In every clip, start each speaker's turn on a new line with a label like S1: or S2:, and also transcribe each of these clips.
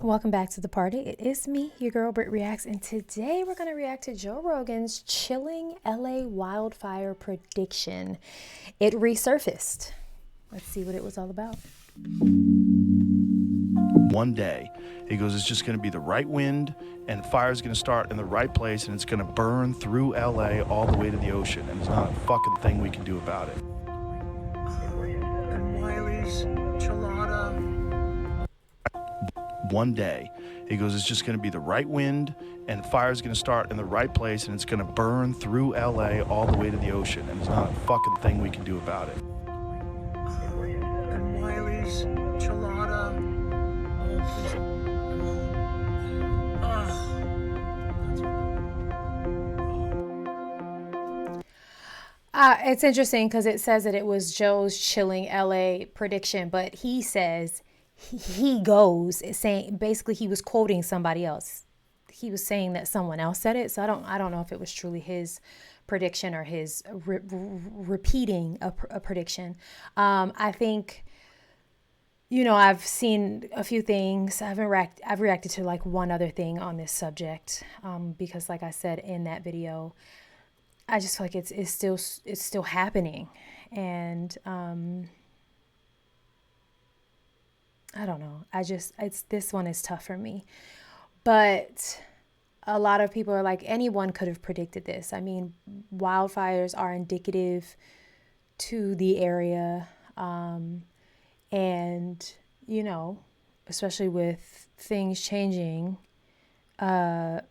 S1: Welcome back to the party. It is me, your girl BrittReacts, and today we're going to react to Joe Rogan's chilling LA wildfire prediction. It resurfaced. Let's see what it was all about.
S2: One day, he goes, it's just going to be the right wind, and fire's going to start in the right place, and it's going to burn through LA all the way to the ocean, and there's not a fucking thing we can do about it.
S3: And Wiley's Chilada.
S2: One day, he goes, it's just going to be the right wind, and fire's going to start in the right place, and it's going to burn through LA all the way to the ocean, and there's not a fucking thing we can do about it.
S3: And Wiley's Chilada.
S1: It's interesting because it says that it was Joe's chilling LA prediction, but he says he goes saying basically he was quoting somebody else. He was saying that someone else said it, so I don't know if it was truly his prediction or his repeating a prediction. I think, you know, I've seen a few things. I've reacted to like one other thing on this subject because, like I said in that video, I just feel like it's still happening, and I don't know. This one is tough for me, but a lot of people are like, anyone could have predicted this. I mean, wildfires are indicative to the area, and you know, especially with things changing, with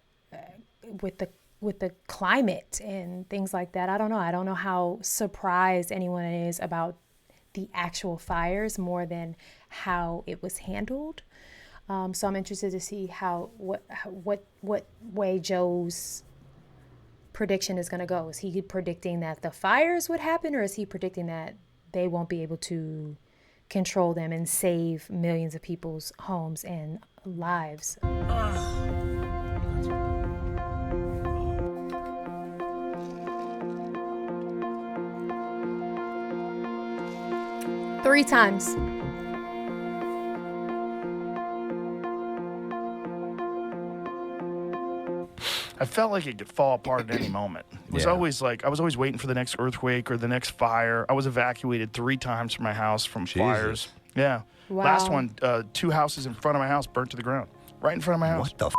S1: the climate and things like that. I don't know. I don't know how surprised anyone is about the actual fires more than how it was handled. So I'm interested to see what way Joe's prediction is going to go. Is he predicting that the fires would happen, or is he predicting that they won't be able to control them and save millions of people's homes and lives? Three times.
S2: I felt like it could fall apart at any moment. It was always like, I was always waiting for the next earthquake or the next fire. I was evacuated 3 times from my house from fires. Yeah.
S1: Wow.
S2: Last one, 2 houses in front of my house burnt to the ground. Right in front of my house.
S4: What the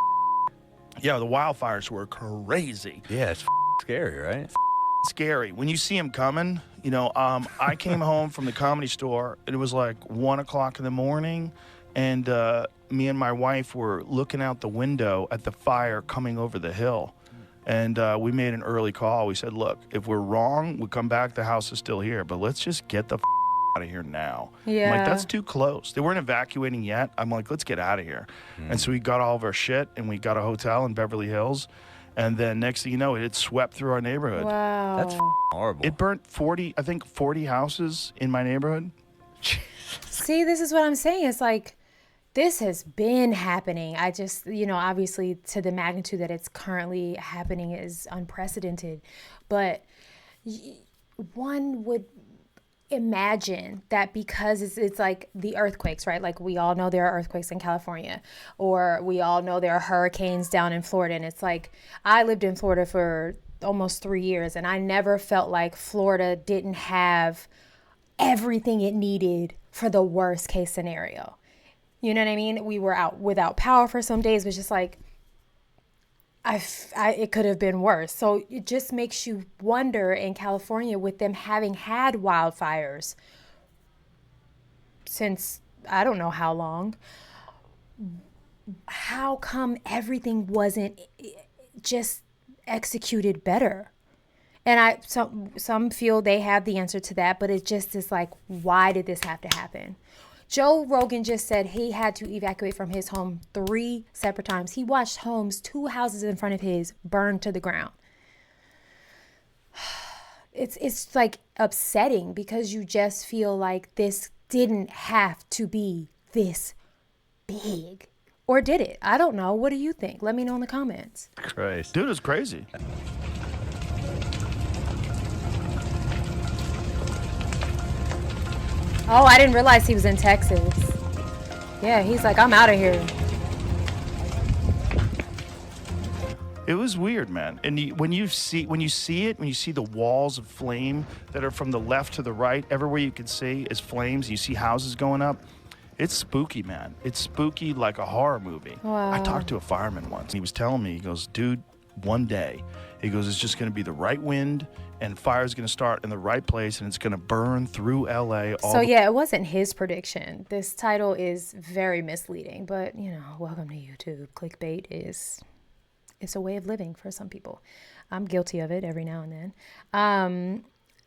S2: Yeah, the wildfires were crazy.
S4: Yeah, it's scary, right?
S2: Scary. When you see them coming, you know, I came home from the Comedy Store, and it was like 1 o'clock in the morning, and me and my wife were looking out the window at the fire coming over the hill, and we made an early call. We said, look, if we're wrong, we come back, the house is still here, but let's just get the out of here now.
S1: Yeah.
S2: I'm like, that's too close. They weren't evacuating yet. I'm like, let's get out of here. And so we got all of our shit, and we got a hotel in Beverly Hills. And then next thing you know, it swept through our neighborhood.
S1: Wow.
S4: That's horrible.
S2: It burnt 40 houses in my neighborhood.
S1: See, this is what I'm saying. It's like, this has been happening. I just, you know, obviously to the magnitude that it's currently happening is unprecedented. But one would imagine that because it's like the earthquakes, right? Like, we all know there are earthquakes in California, or we all know there are hurricanes down in Florida. And it's like, I lived in Florida for almost 3 years, and I never felt like Florida didn't have everything it needed for the worst case scenario. You know what I mean? We were out without power for some days. It was just like, it could have been worse. So it just makes you wonder, in California, with them having had wildfires since I don't know how long, how come everything wasn't just executed better? And some feel they have the answer to that, but it just is like, why did this have to happen? Joe Rogan just said he had to evacuate from his home 3 separate times. He watched homes, 2 houses in front of his, burn to the ground. It's like upsetting, because you just feel like this didn't have to be this big. Or did it? I don't know. What do you think? Let me know in the comments.
S4: Christ.
S2: Dude, it's crazy.
S1: Oh, I didn't realize he was in Texas. Yeah, he's like, I'm out of here.
S2: It was weird, man. And when you see the walls of flame that are from the left to the right, everywhere you can see is flames. You see houses going up. It's spooky, man. It's spooky like a horror movie.
S1: Wow.
S2: I talked to a fireman once. He was telling me, he goes, dude, one day, he goes, it's just going to be the right wind and fire's going to start in the right place and it's going to burn through LA.
S1: Yeah, it wasn't his prediction. This title is very misleading, but welcome to YouTube. Clickbait it's a way of living for some people. I'm guilty of it every now and then.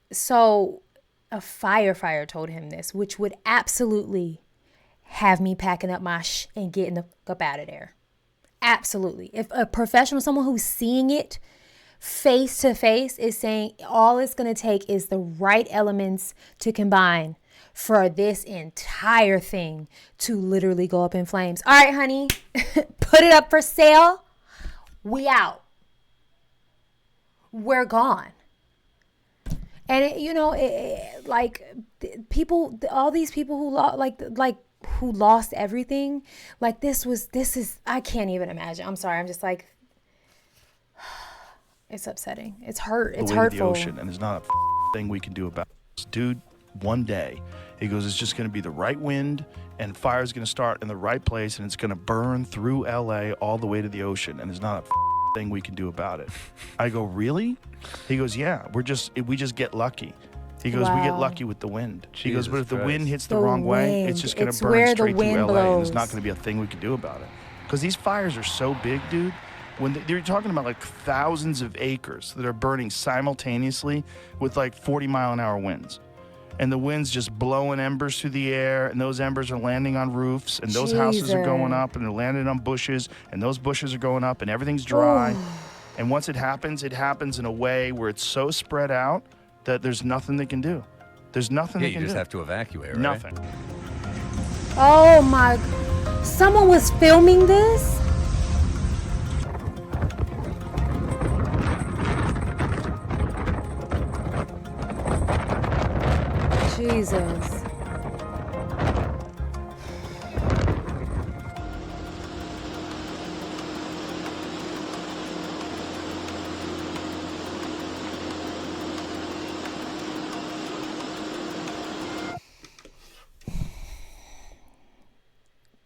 S1: So a firefighter told him this, which would absolutely have me packing up my and getting the up out of there. Absolutely. If a professional, someone who's seeing it face to face, is saying all it's going to take is the right elements to combine for this entire thing to literally go up in flames. All right, honey, put it up for sale. We out. We're gone. And people, all these people who lost everything, this is, I can't even imagine. I'm sorry. I'm just like, it's upsetting. It's hurtful.
S2: The ocean, and there's not a thing we can do about it. Dude, one day, he goes, it's just going to be the right wind and fire's going to start in the right place and it's going to burn through LA all the way to the ocean, and there's not a thing we can do about it. I go, really? He goes, yeah, we just get lucky. He goes, we get lucky with the wind. He goes, but if the wind hits the wrong way, it's just going to burn straight through LA, and there's not going to be a thing we can do about it. Because these fires are so big, dude. When they're talking about thousands of acres that are burning simultaneously with 40-mile-an-hour winds. And the wind's just blowing embers through the air, and those embers are landing on roofs, and those houses are going up, and they're landing on bushes, and those bushes are going up, and everything's dry. And once it happens in a way where it's so spread out that there's nothing they can do. There's nothing they can do.
S4: You just have to evacuate, right?
S2: Nothing.
S1: Oh my, someone was filming this? Jesus.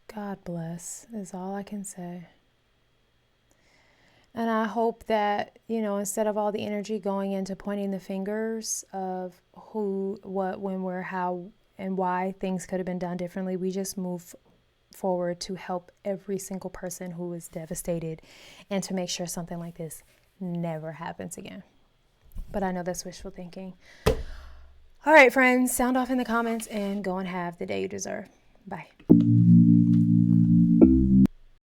S1: God bless is all I can say. And I hope that, instead of all the energy going into pointing the fingers of who, what, when, where, how, and why things could have been done differently, we just move forward to help every single person who is devastated and to make sure something like this never happens again. But I know that's wishful thinking. All right, friends, sound off in the comments and go and have the day you deserve. Bye.